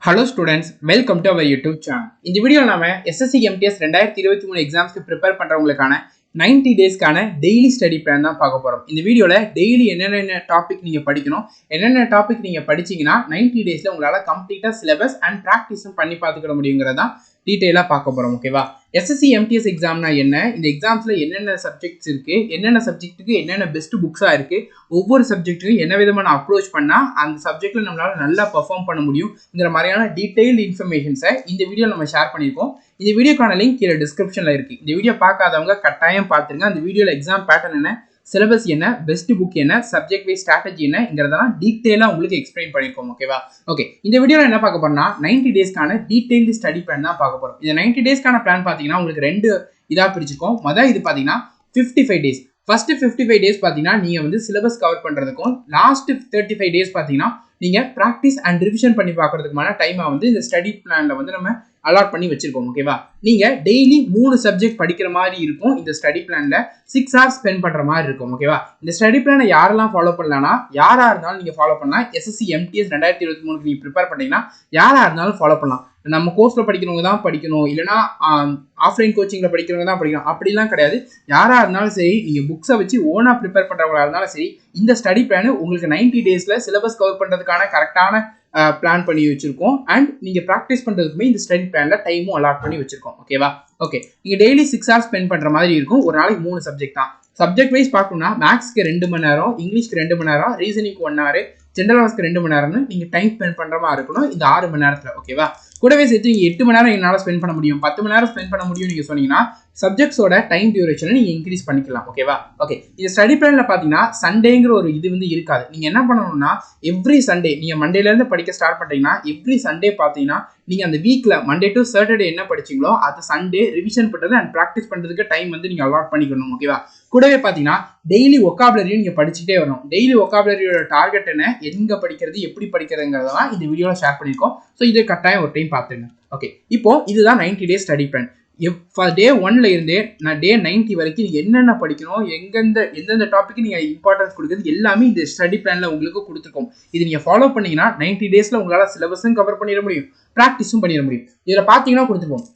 Hello students, welcome to our YouTube channel. In this video, we SSC MTS 2023 exams prepare பண்றவங்களுக்கான 90 days-கான daily study plan தான் பார்க்க போறோம். இந்த வீடியோல daily என்னென்ன topic நீங்க படிக்கணும், என்னென்ன டாபிக் நீங்க படிச்சீங்கன்னா 90 daysல உங்களால கம்ப்ளீட்டா syllabus and practice-ம் பண்ணி பார்த்துக்கிற முடியும்ங்கறத டீடைலா பார்க்க போறோம். ஓகேவா? SSC MTS எக்ஸாம்னா என்ன, இந்த எக்ஸாம்ஸ்ல என்னென்ன சப்ஜெக்ட்ஸ் இருக்கு, என்னென்ன சப்ஜெக்ட்டுக்கு என்னென்ன பெஸ்ட் புக்ஸா இருக்கு, ஒவ்வொரு சப்ஜெக்ட்டுக்கும் என்ன விதமான அப்ரோச் பண்ணா அந்த சப்ஜெக்ட்ல நம்மளால நல்லா பெர்ஃபார்ம் பண்ண முடியும்ங்கற மாதிரியான டீடைல்ட் இன்ஃபர்மேஷன்ஸை இந்த வீடியோ நம்ம ஷேர் பண்ணிருக்கோம். இந்த வீடியோக்கான லிங்க் கீழ டிஸ்கிரிப்ஷன்ல இருக்கு. இந்த வீடியோ பார்க்காதவங்க கட்டாயம் பாத்துருங்க. அந்த வீடியோல எக்ஸாம் பேட்டர்ன் என்ன, சிலபஸ் என்ன, பெஸ்ட் புக் என்ன, சப்ஜெக்ட் வைஸ் ஸ்ட்ராட்டஜி என்னங்கிறதெல்லாம் டீடைலா உங்களுக்கு எக்ஸ்பிளைன் பண்ணிருக்கோம். ஓகேவா? ஓகே, இந்த வீடியோல என்ன பார்க்க போறோம்னா 90 டேஸ்க்கான டீடைல்டு ஸ்டடி பிளான் தான் பார்க்க போறோம். இந்த 90 டேஸ்க்கான பிளான் பாத்தீங்கன்னா உங்களுக்கு ரெண்டு இதா பிரிச்சிருக்கோம். முதல்ல இது பாத்தீங்கன்னா 55 டேஸ். ஃபர்ஸ்ட் 55 டேஸ் பாத்தீங்கன்னா நீங்க வந்து சிலபஸ் கவர் பண்றதுக்கும், லாஸ்ட் 35 டேஸ் பாத்தீங்கன்னா நீங்க பிராக்டிஸ் அண்ட் ரிவிஷன் பண்ணி பார்க்கிறதுக்குமான டைமா வந்து இந்த ஸ்டடி பிளான்ல வந்து நம்ம அலாட் பண்ணி வச்சிருக்கோம். ஓகேவா? நீங்க டெய்லி 3 சப்ஜெக்ட் படிக்கிற மாதிரி இருக்கும். இந்த ஸ்டடி பிளான்ல 6 hours ஸ்பெண்ட் பண்ற மாதிரி இருக்கும். ஓகேவா? இந்த ஸ்டடி பிளானை யாரெல்லாம் ஃபாலோ பண்ணலாம்னா, யாரா இருந்தாலும் நீங்க ஃபாலோ பண்ணலாம். SSC MTS 2023 நீங்க ப்ரிப்பேர் பண்ணீங்கன்னா யாரா இருந்தாலும் ஃபாலோ பண்ணலாம். நம்ம கோர்ஸ்ல படிக்கிறவங்க தான் படிக்கணும், இல்லைன்னா ஆஃப்லைன் கோச்சிங்ல படிக்கிறவங்க தான் படிக்கணும் அப்படிலாம் கிடையாது. யாரா இருந்தாலும் சரி, நீங்க புக்ஸை வச்சு ஓனா ப்ரிப்பேர் பண்றவங்களா இருந்தாலும் சரி, இந்த ஸ்டடி பிளான் உங்களுக்கு 90 டேஸ்ல சிலபஸ் கவர் பண்றதுக்கான கரெக்டான பிளான் பண்ணி வச்சிருக்கோம். அண்ட் நீங்க ப்ராக்டிஸ் பண்றதுக்குமே இந்த ஸ்டடி பிளான்ல டைமும் அலாட் பண்ணி வச்சிருக்கோம். ஓகேவா? ஓகே, நீங்க டெய்லி 6 hours ஸ்பெண்ட் பண்ற மாதிரி இருக்கும். ஒரு நாளைக்கு 3 சப்ஜெக்ட் தான். சப்ஜெக்ட் வைஸ் பார்க்கணும்னா மேக்ஸ்க்கு 2 மணி நேரம், இங்கிலீஷ்க்கு 2 மணி நேரம், ரீசனிங்க்கு 1 hour, ஜெனரல் அவேர்ஸ்க்கு 2 மணி நேரம்னு நீங்க டைம் ஸ்பெண்ட் பண்ற மாதிரி இருக்கணும் இந்த 6 மணி நேரத்துல. ஓகேவா? கூடவே சேர்த்து நீங்க 8 மணி நேரம் என்னால ஸ்பெண்ட் பண்ண முடியும், 10 மணி நேரம் ஸ்பெண்ட் பண்ண முடியும் நீங்க சொன்னீங்கன்னா சப்ஜெக்ட்ஸோட டைம் டியூரேஷனை நீங்க இன்க்ரீஸ் பண்ணிக்கலாம். ஓகேவா? ஓகே, இந்த ஸ்டடி பிளான்ல பாத்தீங்கன்னா சண்டேங்கிற ஒரு இது வந்து இருக்காது. நீங்க என்ன பண்ணணும்னா எவ்ரி சண்டே, நீங்க மண்டேல இருந்து படிக்க ஸ்டார்ட் பண்றீங்கன்னா எவ்ரி சண்டே பாத்தீங்கன்னா நீங்க அந்த வீக்ல மண்டே டு சாட்டர்டே என்ன படிச்சீங்களோ அது சண்டே ரிவிஷன் பண்றது அண்ட் ப்ராக்டிஸ் பண்றதுக்கு டைம் வந்து நீங்க அலாட் பண்ணிக்கணும். ஓகேவா? கூடவே பாத்தீங்கன்னா டெய்லி ஒக்காபுலரியும் நீங்க படிச்சுட்டே வரணும். டெய்லி ஒக்காபுலரியோட டார்கெட் என்ன, எங்க படிக்கிறது, எப்படி படிக்கிறதுங்கிறதெல்லாம் இந்த வீடியோல ஷேர் பண்ணிருக்கோம். ஸோ இதை கட்டாயம் ஒரு டைம் பார்த்துங்க. ஓகே, இப்போ இதுதான் 90 டேஸ் ஸ்டடி பிளான். டே 1ல இருந்தே நான் டே 90 வரைக்கும் நீங்க என்னென்ன படிக்கணும், எந்தெந்த டாபிக் நீங்க இம்பார்ட்டன்ஸ் கொடுக்குறது எல்லாமே இந்த ஸ்டடி பிளான்ல உங்களுக்கு கொடுத்துருக்கோம். இது நீங்க ஃபாலோ பண்ணீங்கன்னா 90 டேஸ்ல உங்களால சிலபஸும் கவர் பண்ணிட முடியும், ப்ராக்டிஸும் பண்ணிட முடியும். இதுல பாத்தீங்கன்னா கொடுத்துருப்போம்.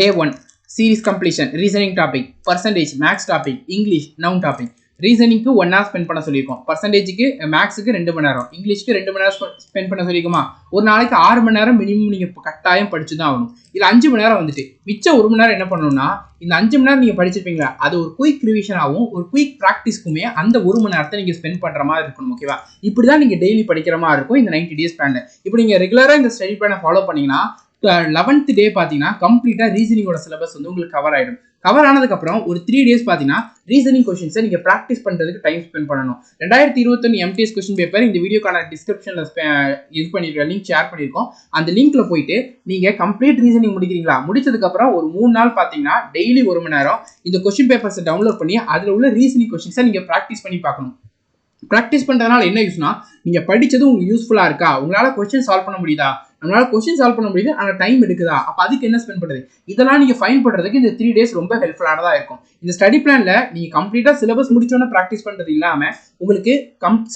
Day 1 series completion, reasoning topic, percentage, maths topic, English, noun topic. ரீசனிங்க்கு 1 hour ஸ்பெண்ட் பண்ண சொல்லியிருக்கோம். பர்சன்டேஜுக்கு மேக்ஸுக்கு 2 மணி நேரம், இங்கிலீஷ்க்கு 2 மணி நேரம் ஸ்பெண்ட் பண்ண சொல்லியிருக்கோமா. ஒரு நாளைக்கு 6 மணி நேரம் மினிமம் நீங்க கட்டாயம் படிச்சு தான் ஆகணும். இதுல 5 மணி நேரம் வந்துட்டு மிச்சம் 1 மணி நேரம் என்ன பண்ணணும்னா, இந்த 5 மணி நேரம் நீங்க படிச்சிருப்பீங்களா, அது ஒரு குயிக் ரிவிஷன் ஆகும், ஒரு குயிக் ப்ராக்டிஸ்க்குமே அந்த 1 மணி நேரத்தை நீங்க ஸ்பெண்ட் பண்ற மாதிரி இருக்கணும். ஓகேவா? இப்படிதான் நீங்க டெய்லி படிக்கிற மாதிரி இருக்கும் இந்த 90 டேஸ் பிளான்ல. இப்போ நீங்க ரெகுலரா இந்த ஸ்டடி பிளானை ஃபாலோ பண்ணீங்கன்னா 11th டே பாத்தீங்கன்னா கம்ப்ளீட்டா ரீசனிங்கோட சிலபஸ் வந்து உங்களுக்கு கவர் ஆயிடும். கவர் ஆனதுக்கு அப்புறம் ஒரு 3 days பாத்தீங்கன்னா ரீசனிங் கொஸ்டின்ஸை நீங்க பிராக்டிஸ் பண்றதுக்கு டைம் ஸ்பெண்ட் பண்ணணும். 2021 MTS கொஸ்டின் பேப்பர் இந்த வீடியோக்கான டிஸ்கிரிப்ஷன்ல இது பண்ணிருக்கோம், லிங்க் ஷேர் பண்ணிருக்கோம். அந்த லிங்க்ல போயிட்டு நீங்க கம்ப்ளீட் ரீசனிங் முடிக்கிறீங்களா, முடிச்சதுக்கு அப்புறம் ஒரு 3 நாள் பாத்தீங்கன்னா டெய்லி 1 மணி நேரம் இந்த கொஸ்டின் பேப்பர்ஸை டவுன்லோட் பண்ணி அதுல உள்ள ரீசனிங் கொஸ்டின்ஸை நீங்க பிராக்டிஸ் பண்ணி பார்க்கணும். ப்ராக்டிஸ் பண்றதுனால என்ன யூஸ்னா, நீங்க படிச்சது உங்களுக்கு யூஸ்ஃபுல்லா இருக்கா, உங்களால கொஸ்டின் சால்வ் பண்ண முடியுதா, நம்மளால கொஸ்டின் சால்வ் பண்ண முடியுது ஆனா டைம் எடுக்குதா, அப்ப அதுக்கு என்ன ஸ்பெண்ட் பண்றது, இதெல்லாம் நீங்க ஃபைன் பண்றதுக்கு இந்த 3 days ரொம்ப ஹெல்ப்ஃபுல்லானதா இருக்கும். இந்த ஸ்டடி பிளான்ல நீங்க கம்ப்ளீட்டா சிலபஸ் முடிச்சோன்னு பிராக்டிஸ் பண்றது இல்லாம உங்களுக்கு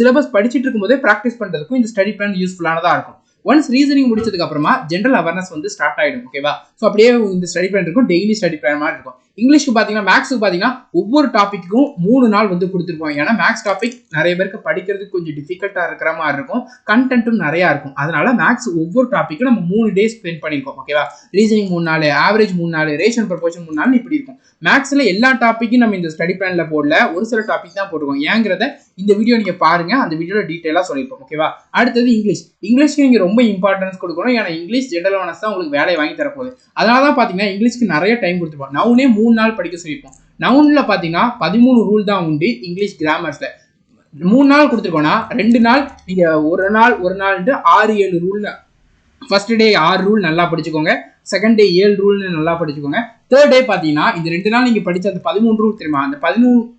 சிலபஸ் படிச்சுட்டு இருக்கும்போதே பிராக்டிஸ் பண்றதுக்கும் இந்த ஸ்டடி பிளான் யூஸ்ஃபுல்லானதா இருக்கும். ஒன்ஸ் ரீசனிங் முடிச்சதுக்கு அப்புறமா ஜெனரல் அவேர்னஸ் வந்து ஸ்டார்ட் ஆயிடும். ஓகேவா? ஸோ அப்படியே இந்த ஸ்டடி பிளான் இருக்கும், டெய்லி ஸ்டடி பிளான் மாதிரி இருக்கும். இங்கிலீஷ்க்கு பாத்தீங்கன்னா, மேக்ஸுக்கு பாத்தீங்கன்னா ஒவ்வொரு டாபிக்கும் 3 நாள் வந்து கொடுத்துருப்போம். ஏன்னா மேக்ஸ் டாபிக் நிறைய பேருக்கு படிக்கிறதுக்கு கொஞ்சம் டிஃபிகல்ட்டா இருக்கிற மாதிரி இருக்கும், கண்டென்ட்டும் நிறைய இருக்கும். அதனால மேக்ஸ் ஒவ்வொரு டாபிக்கும் நம்ம 3 days ஸ்பெண்ட் பண்ணிருக்கோம். ஓகேவா? ரீசனிங் 3 நாள், ஆவரேஜ் 3 நாள், ரேஷன் ப்ரொபோர்ஷன் 3 நாள், இப்படி இருக்கும். மேக்ஸ்ல எல்லா டாபிக்கும் நம்ம இந்த ஸ்டடி பிளான்ல போடல, ஒரு சில டாபிக் தான் போட்டுருக்கோம். ஏங்கிறத இந்த வீடியோ நீங்க பாருங்க, அந்த வீடியோல டீடைலா சொல்லிருப்போம். ஓகேவா? அடுத்தது இங்கிலீஷ்க்கு நீங்க ரொம்ப இம்பார்ட்டன்ஸ் கொடுக்கணும். ஏன்னா இங்கிலீஷ் ஜெனரல் அவேர்னஸ் தான் உங்களுக்கு வேலையை வாங்கி தரப்போகுது. அதனாலதான் பாத்தீங்கன்னா இங்கிலீஷ்க்கு நிறைய டைம் கொடுத்துருப்போம். நவுனே 3 நாள் படிக்க சொல்லியிருப்போம். நவுன்ல பாத்தீங்கன்னா 13 ரூல் தான் உண்டு. இங்கிலீஷ் கிராமர்ஸ்ல 3 நாள் கொடுத்துருக்கோம்னா 2 நாள் நீங்க ஒரு நாள் 6-7 ரூல். ஃபர்ஸ்ட் டே 6 ரூல் நல்லா படிச்சுக்கோங்க, செகண்ட் டே 7 ரூல்னு நல்லா படிச்சுக்கோங்க. தேர்ட் டே பாத்தீங்கன்னா இந்த 2 நாள் நீங்க படிச்ச அந்த 13 ரூல் தெரியுமா, அந்த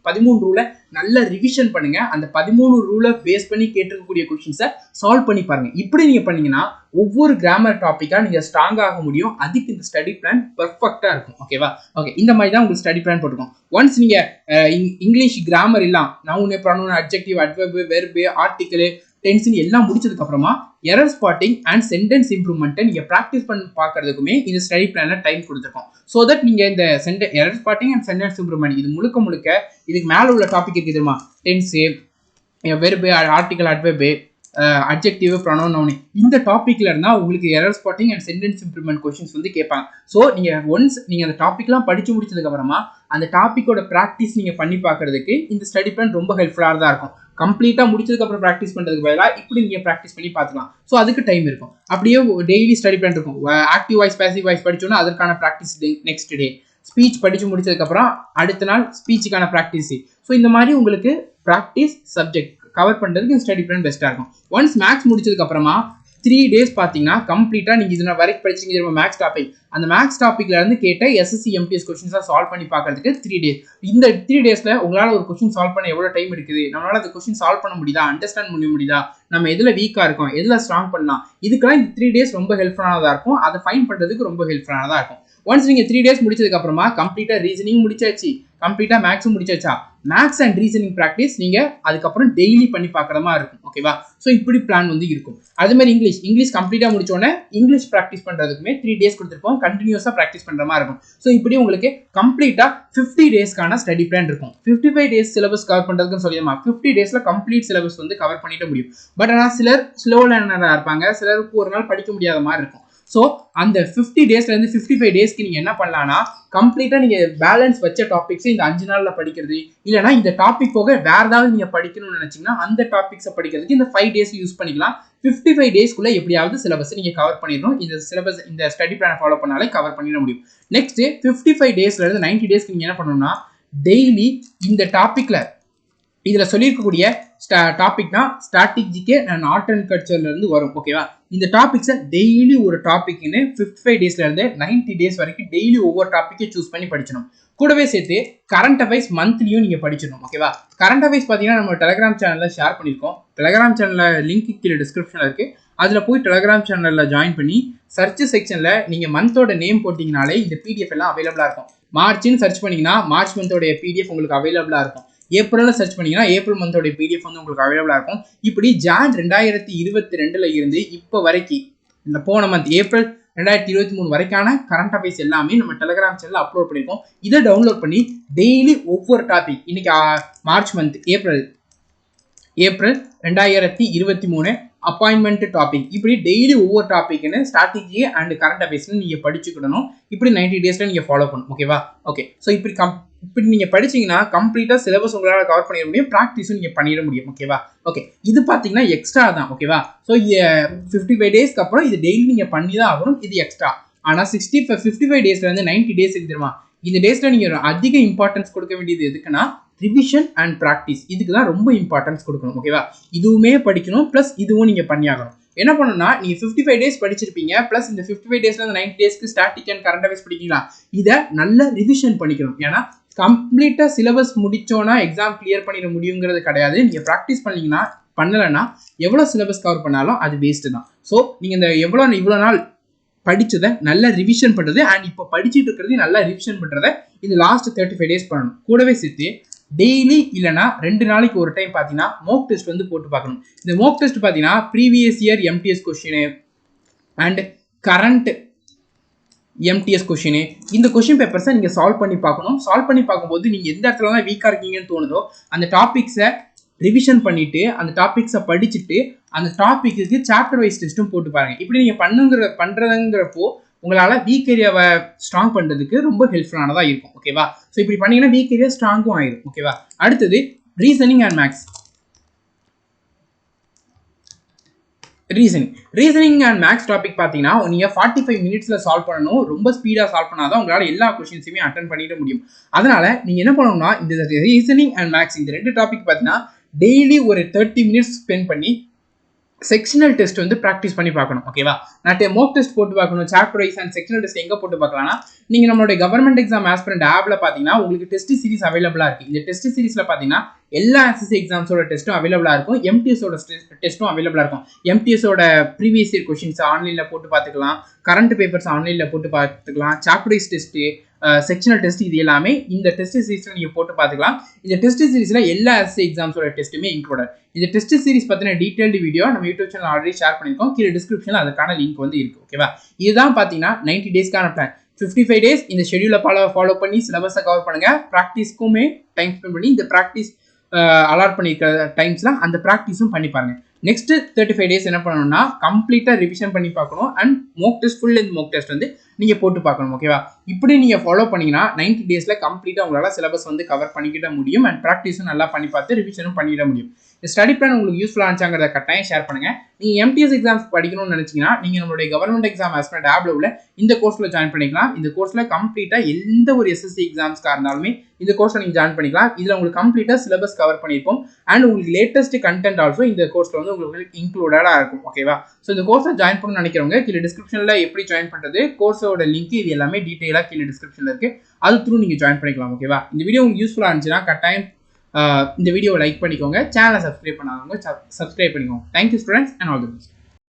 13 ரூலை நல்ல ரிவிஷன் பண்ணுங்க. அந்த 13 ரூலை பேஸ் பண்ணி கேட்டிருக்கக்கூடிய கொஸ்டின்ஸை சால்வ் பண்ணி பாருங்க. இப்படி நீங்க பண்ணீங்கன்னா ஒவ்வொரு கிராமர் டாபிக்கா நீங்க ஸ்ட்ராங் ஆக முடியும். அதுக்கு இந்த ஸ்டடி பிளான் பெர்ஃபெக்ட்டா இருக்கும். ஓகேவா? ஓகே, இந்த மாதிரி தான் உங்களுக்கு ஸ்டடி பிளான் போட்டுருக்கோம். ஒன்ஸ் நீங்க இங்கிலீஷ் கிராமர் எல்லாம் noun, pronoun, adjective, adverb, verb, article, tense எல்லாம் முடிச்சதுக்கு அப்புறமா எரர் ஸ்பாட்டிங் அண்ட் சென்டென்ஸ் இம்ப்ரூவ்மெண்ட்டை நீங்கள் ப்ராக்டிஸ் பண்ணி பார்க்கறதுக்குமே இந்த ஸ்டடி பிளானில் டைம் கொடுத்துருக்கோம். ஸோ தட் நீங்கள் இந்த error spotting and sentence improvement இது முழுக்க இதுக்கு மேலே உள்ள டாபிக் இருக்குது தெரியுமா, tens, verb, article, adverb, adjective, pronoun, noun, இந்த டாப்பிக்ல இருந்தால் உங்களுக்கு error spotting and sentence improvement questions வந்து கேட்பாங்க. ஸோ நீங்கள் ஒன்ஸ் நீங்கள் அந்த டாப்பிக்லாம் படித்து முடிச்சதுக்கப்புறமா அந்த டாப்பிக்கோட ப்ராக்டிஸ் நீங்கள் பண்ணி பார்க்கறதுக்கு இந்த ஸ்டடி பிளான் ரொம்ப ஹெல்ப்ஃபுல்லாக தான் இருக்கும். கம்ப்ளீட்டாக முடிச்சதுக்கப்புறம் ப்ராக்டிஸ் பண்ணுறதுக்கு பதிலாக இப்படி நீங்கள் ப்ராக்டிஸ் பண்ணி பார்த்துக்கலாம். ஸோ அதுக்கு டைம் இருக்கும். அப்படியே டெய்லி ஸ்டடி பிளான் இருக்கும். ஆக்டிவ் வாய்ஸ், பேசிவ் வாய்ஸ் படிச்சோன்னா அதற்கான ப்ராக்டிஸ் நெக்ஸ்ட் டே, ஸ்பீச் படித்து முடிச்சதுக்கப்புறம் அடுத்த நாள் ஸ்பீச்சுக்கான ப்ராக்டிஸ். ஸோ இந்த மாதிரி உங்களுக்கு ப்ராக்டிஸ் சப்ஜெக்ட் கவர் பண்ணுறதுக்கு இந்த ஸ்டடி பிளான் பெஸ்ட்டாக இருக்கும். ஒன்ஸ் மேக்ஸ் முடிச்சதுக்கப்புறமா 3 days பார்த்தீங்கன்னா கம்ப்ளீட்டாக நீங்கள் இதனால் வரைக்கும் படிச்சிங்க மேக்ஸ் டாபிக், அந்த மேக்ஸ் டாப்பிக்ல இருந்து கேட்ட SSC MTS கொஸ்டின்ஸாக சால்வ் பண்ணி பார்க்கறதுக்கு 3 days. இந்த 3 daysல உங்களால் ஒரு கொஸ்டின் சால்வ் பண்ண எவ்வளோ டைம் இருக்குது, நம்மளால் அந்த கொஸ்டின் சால்வ் பண்ண முடியுதா, அண்டர்ஸ்டாண்ட் பண்ண முடியுதா, நம்ம எதில் வீக்காக இருக்கோம், எதில் ஸ்ட்ராங் பண்ணலாம், இதுக்கெல்லாம் இந்த 3 days ரொம்ப ஹெல்ப்ஃபுல்லானதாக இருக்கும். அதை ஃபைன் பண்ணுறதுக்கு ரொம்ப ஹெல்ப்ஃபுல்லானதாக இருக்கும். ஒன்ஸ் நீங்கள் 3 days முடிச்சதுக்கப்புறமா கம்ப்ளீட்டாக ரீசனிங் முடிச்சாச்சு, கம்ப்ளீட்டாக மேக்ஸும் முடிச்சாச்சா, மேக்ஸ் அண்ட் ரீசனிங் ப்ராக்டிஸ் நீங்கள் அதுக்கப்புறம் டெய்லி பண்ணி பார்க்குற மாதிரி இருக்கும். ஓகேவா? ஸோ இப்படி பிளான் வந்து இருக்கும். அதே மாதிரி இங்கிலீஷ் கம்ப்ளீட்டாக முடிச்சோடனே இங்கிலீஷ் ப்ராக்டிஸ் பண்ணுறதுக்குமே 3 days கொடுத்துருப்போம். கண்டினியூஸாக ப்ராக்டிஸ் பண்ணுற மாதிரி இருக்கும். ஸோ இப்படி உங்களுக்கு கம்ப்ளீட்டாக 50 daysக்கான ஸ்டடி பிளான் இருக்கும். 55 days சிலபஸ் கவர் பண்ணுறதுக்குன்னு சொல்லிடுமா, 50 daysல கம்ப்ளீட் சிலபஸ் வந்து கவர் பண்ணிட முடியும். பட் ஆனால் சிலர் ஸ்லோ லேர்னராக இருப்பாங்க, சிலருக்கு ஒரு நாள் படிக்க முடியாத மாதிரி இருக்கும். ஸோ அந்த 50 daysலேருந்து 55 daysக்கு நீங்கள் என்ன பண்ணலான்னா கம்ப்ளீட்டாக நீங்கள் பேலன்ஸ் வச்ச டாபிக்ஸை இந்த 5 நாளில் படிக்கிறது, இல்லைனா இந்த டாபிக் போக வேறு ஏதாவது நீங்கள் படிக்கணும்னு நினச்சிங்கன்னா அந்த டாபிக்ஸை படிக்கிறதுக்கு இந்த 5 days யூஸ் பண்ணிக்கலாம். 55 daysக்குள்ளே எப்படியாவது சிலபஸை நீங்கள் கவர் பண்ணிடணும். இந்த சிலபஸ் இந்த ஸ்டடி பிளானை ஃபாலோ பண்ணாலே கவர் பண்ணிட முடியும். நெக்ஸ்ட்டு 55 daysலேருந்து 90 daysக்கு நீங்கள் என்ன பண்ணணும்னா டெய்லி இந்த டாப்பிக்கில் இதில் சொல்லியிருக்கக்கூடிய டாபிக்னா ஸ்ட்ராட்டஜிக்கே அண்ட் ஆர்ட் அண்ட் கல்ச்சர்லேருந்து வரும். ஓகேவா? இந்த டாபிக்ஸை டெய்லி ஒரு டாபிக்னு 55 daysலேருந்து 90 days வரைக்கும் டெய்லி ஒவ்வொரு டாப்பிக்கை சூஸ் பண்ணி படிச்சிடணும். கூடவே சேர்த்து கரண்ட் அஃபைர்ஸ் மந்த்லியும் நீங்கள் படிச்சிடணும். ஓகேவா? கரண்ட் அஃபைர்ஸ் பார்த்தீங்கன்னா நம்ம டெலகிராம் சேனலில் ஷேர் பண்ணியிருக்கோம். டெலகிராம் சேனலில் லிங்க் கீழே டிஸ்கிரிப்ஷனில் இருக்குது. அதில் போய் டெலகிராம் சேனலில் ஜாயின் பண்ணி சர்ச் செக்ஷனில் நீங்கள் மந்தோட நேம் போட்டிங்கனாலே இந்த PDF எல்லாம் அவைலபிளாக இருக்கும். மார்ச்னு சர்ச் பண்ணிங்கன்னா மார்ச் மந்தோடைய PDF உங்களுக்கு அவைலபிளாக இருக்கும். ஏப்ரலில் சர்ச் பண்ணிங்கன்னா ஏப்ரல் மந்தோடைய PDF வந்து உங்களுக்கு அவைலபிளாக இருக்கும். இப்படி ஜான் 2022 இருந்து இப்போ வரைக்கும் இந்த போன மந்த் ஏப்ரல் 2023 வரைக்கான கரண்ட் அஃபேர்ஸ் எல்லாமே நம்ம டெலகிராம் சேனலில் அப்லோட் பண்ணியிருக்கோம். இதை டவுன்லோட் பண்ணி டெய்லி ஒவ்வொரு டாபிக், இன்னைக்கு March month April 2023 appointment topic, இப்படி டெய்லி ஒவ்வொரு டாபிக்னு ஸ்ட்ராட்டஜி அண்ட் கரண்ட் அஃபேர்ஸ்னு நீங்கள் படிச்சுக்கிடணும். இப்படி 90 daysல நீங்கள் ஃபாலோ பண்ணணும். ஓகேவா? ஓகே. ஸோ இப்படி நீங்கள் படிச்சிங்கன்னா கம்ப்ளீட்டாக சிலபஸ் உங்களால் கவர் பண்ணிட முடியும், ப்ராக்டிஸும் நீங்கள் பண்ணிட முடியும். ஓகேவா? ஓகே. இது பார்த்தீங்கன்னா எக்ஸ்ட்ரா தான். ஓகேவா? ஸோ 55 daysக்கு அப்புறம் இது டெய்லி நீங்கள் பண்ணி தான் ஆகணும். இது எக்ஸ்ட்ரா. ஆனால் 55 daysலேருந்து 90 days தெரியுமா, இந்த டேஸில் நீங்கள் அதிக இம்பார்ட்டன்ஸ் கொடுக்க வேண்டியது எதுக்குன்னா ரிவிஷன் அண்ட் ப்ராக்டிஸ். இதுக்கு தான் ரொம்ப இம்பார்ட்டன்ஸ் கொடுக்கணும். ஓகேவா? இதுவுமே படிக்கணும், ப்ளஸ் இதுவும் நீங்கள் பண்ணியாகணும். என்ன பண்ணணும்னா நீங்கள் 55 days படிச்சிருப்பீங்க, ப்ளஸ் இந்த 55 daysலேருந்து 90 daysக்கு ஸ்டாட்டிக் அண்ட் கரண்ட் அஃபேர்ஸ் படிக்கிறீங்களா, இதை நல்ல ரிவிஷன் பண்ணிக்கணும். ஏன்னா கம்ப்ளீட்டாக சிலபஸ் முடிச்சோன்னா எக்ஸாம் கிளியர் பண்ணிட முடியுங்கிறது கிடையாது. நீங்கள் ப்ராக்டிஸ் பண்ணலைன்னா எவ்வளோ சிலபஸ் கவர் பண்ணாலும் அது வேஸ்ட்டு தான். ஸோ நீங்கள் இந்த இவ்வளோ நாள் படிச்சதை நல்லா ரிவிஷன் பண்ணுறது அண்ட் இப்போ படிச்சுட்டு இருக்கிறது நல்லா ரிவிஷன் பண்ணுறதை இந்த லாஸ்ட் 35 days பண்ணணும். கூடவே சேர்த்து டெய்லி இல்லைனா 2 நாளைக்கு ஒரு டைம் பார்த்தீங்கன்னா மோக் டெஸ்ட் வந்து போட்டு பார்க்கணும். இந்த மோக் டெஸ்ட் பார்த்தீங்கன்னா previous year MTS question and current MTS question, இந்த கொஸ்டின் பேப்பர்ஸை நீங்கள் சால்வ் பண்ணி பார்க்கணும். சால்வ் பண்ணி பார்க்கும்போது நீங்கள் எந்த இடத்துலலாம் வீக்காக இருக்கீங்கன்னு தோணுதோ அந்த டாபிக்ஸை ரிவிஷன் பண்ணிவிட்டு அந்த டாபிக்ஸை படிச்சுட்டு அந்த டாப்பிக்கு சாப்டர் வைஸ் டெஸ்ட்டும் போட்டு பாருங்கள். இப்படி நீங்கள் பண்ணுறதுங்கிறப்போ உங்களால் வீக் ஏரியாவை ஸ்ட்ராங் பண்ணுறதுக்கு ரொம்ப ஹெல்ப்ஃபுல்லானதாக இருக்கும். ஓகேவா? ஸோ இப்படி பண்ணிங்கன்னா வீக் ஏரியா ஸ்ட்ராங்கும் ஆயிடும். ஓகேவா? அடுத்தது reasoning and maths. Reasoning and maths topic பார்த்தீங்கன்னா நீங்கள் 45 minutesல சால்வ் பண்ணணும். ரொம்ப ஸ்பீடாக சால்வ் பண்ணாதான் உங்களால் எல்லா கொஸ்டின்ஸுமே அட்டன் பண்ணிட முடியும். அதனால் நீங்கள் என்ன பண்ணணும்னா இந்த ரீசனிங் அண்ட் மேக்ஸ் இந்த 2 டாபிக் பார்த்தீங்கன்னா டெய்லி ஒரு 30 minutes ஸ்பெண்ட் பண்ணி செக்ஷனல் டெஸ்ட் வந்து ப்ராக்டிஸ் பண்ணி பார்க்கணும். ஓகேவா? நான் மோக் டெஸ்ட் போட்டு பார்க்கணும். Chapter wise and sectional test எங்கே போட்டு பார்க்கலாம்னா நீங்கள் நம்மளுடைய கவர்மெண்ட் எக்ஸாம் ஆஸ்பிரண்ட் ஆப்பில் பார்த்தீங்கன்னா உங்களுக்கு டெஸ்ட் சீரிஸ் அவைலபிளாக இருக்குது. இந்த டெஸ்ட் சீரிஸில் பார்த்தீங்கன்னா எல்லா SSC எக்ஸாம்ஸோட டெஸ்ட்டும் அவைலபிளாக இருக்கும். MTSோட டெஸ்ட்டும் அவைலபிளாக இருக்கும். MTSோட ப்ரீவியஸ் இயர் கொஸ்டின்ஸ் ஆன்லைனில் போட்டு பார்த்துக்கலாம், கரண்ட் பேப்பர்ஸ் ஆன்லைனில் போட்டு பார்த்துக்கலாம், chapter wise test sectional test இது எல்லாமே இந்த டெஸ்ட் சீரிஸ்ல நீங்க போட்டு பார்த்துக்கலாம். இந்த டெஸ்ட் சீரிஸ்ல எல்லா SSC எக்ஸாம்ஸோட டெஸ்ட்டுமே இன்க்ளூடட். இந்த டெஸ்ட் சீரிஸ் பத்தின டீடைல்டு வீடியோ நம்ம யூடியூப் சேனல் ஆல்ரெடி ஷேர் பண்ணிருக்கோம். கீழே டிஸ்கிரிப்ஷன்ல அதுக்கான லிங்க் வந்து இருக்கு. ஓகேவா? இதுதான் பாத்தீங்கன்னா 90 டேஸ்க்கான பிளான். 55 டேஸ் இந்த ஷெட்யூலை ஃபாலோ பண்ணி சிலபஸை கவர் பண்ணுங்க. ப்ராக்டிஸ்க்குமே டைம் ஸ்பெண்ட் பண்ணி இந்த ப்ராக்டிஸ் அலாட் பண்ணிருக்கிற டைம்ஸ்லாம் அந்த ப்ராக்டிஸும் பண்ணி பாருங்க. நெக்ஸ்ட் 35 டேஸ் என்ன பண்ணணும்னா கம்ப்ளீட்டா ரிவிஷன் பண்ணி பார்க்கணும் and mock test full length mock test வந்து நீங்க போட்டு பார்க்கணும். ஓகேவா? இப்படி நீங்க ஃபாலோ பண்ணீங்கன்னா 90 டேஸ்ல கம்ப்ளீட்டா உங்களால சிலபஸ் வந்து கவர் பண்ணிக்கிட முடியும் அண்ட் ப்ராக்டிஸும் நல்லா பண்ணி பார்த்து ரிவிஷனும் பண்ணிட முடியும். இந்த ஸ்டடி பிளான் உங்களுக்கு யூஸ்ஃபுல்லா இருந்துச்சாங்கிறத கட்டாயம் ஷேர் பண்ணுங்க. நீங்க MTS எக்ஸாம்ஸ் படிக்கணும்னு நினைச்சீங்கன்னா நீங்க நம்மளுடைய கவர்மெண்ட் எக்ஸாம் ஆஸ்பிரண்ட் ஆப்ல உள்ள இந்த கோர்ஸ்ல ஜாயின் பண்ணிக்கலாம். இந்த கோர்ஸ்ல கம்ப்ளீட்டா எந்த ஒரு SSC எக்ஸாம்ஸ்க்கா இருந்தாலுமே இந்த கோர்ஸ்ல நீங்க ஜாயின் பண்ணிக்கலாம். இதுல உங்களுக்கு கம்ப்ளீட்டா சிலபஸ் கவர் பண்ணிருப்போம் அண்ட் உங்களுக்கு லேட்டஸ்ட் கண்டென்ட் ஆல்சோ இந்த கோர்ஸ்ல வந்து உங்களுக்கு இன்க்ளூடடா இருக்கும். ஓகேவா? ஸோ இந்த கோர்ஸ்ல ஜாயின் பண்ணணும்னு நினைக்கிறவங்க கீழே டிஸ்கிரிப்ஷன்ல எப்படி ஜாயின் பண்றது, கோர்ஸோட லிங்க் இது எல்லாமே டீடைலா கீழே டிஸ்கிரிப்ஷன்ல இருக்கு. அது த்ரூ நீங்க ஜாயின் பண்ணிக்கலாம். ஓகேவா? இந்த வீடியோ உங்களுக்கு யூஸ்ஃபுல்லா இருந்துச்சுன்னா கட்டாயம் இந்த வீடியோவை லைக் பண்ணிக்கோங்க. சேனலை சப்ஸ்கிரைப் பண்ணாதவங்க சப்ஸ்கிரைப் பண்ணிக்கோங்க. Thank you students and all the best.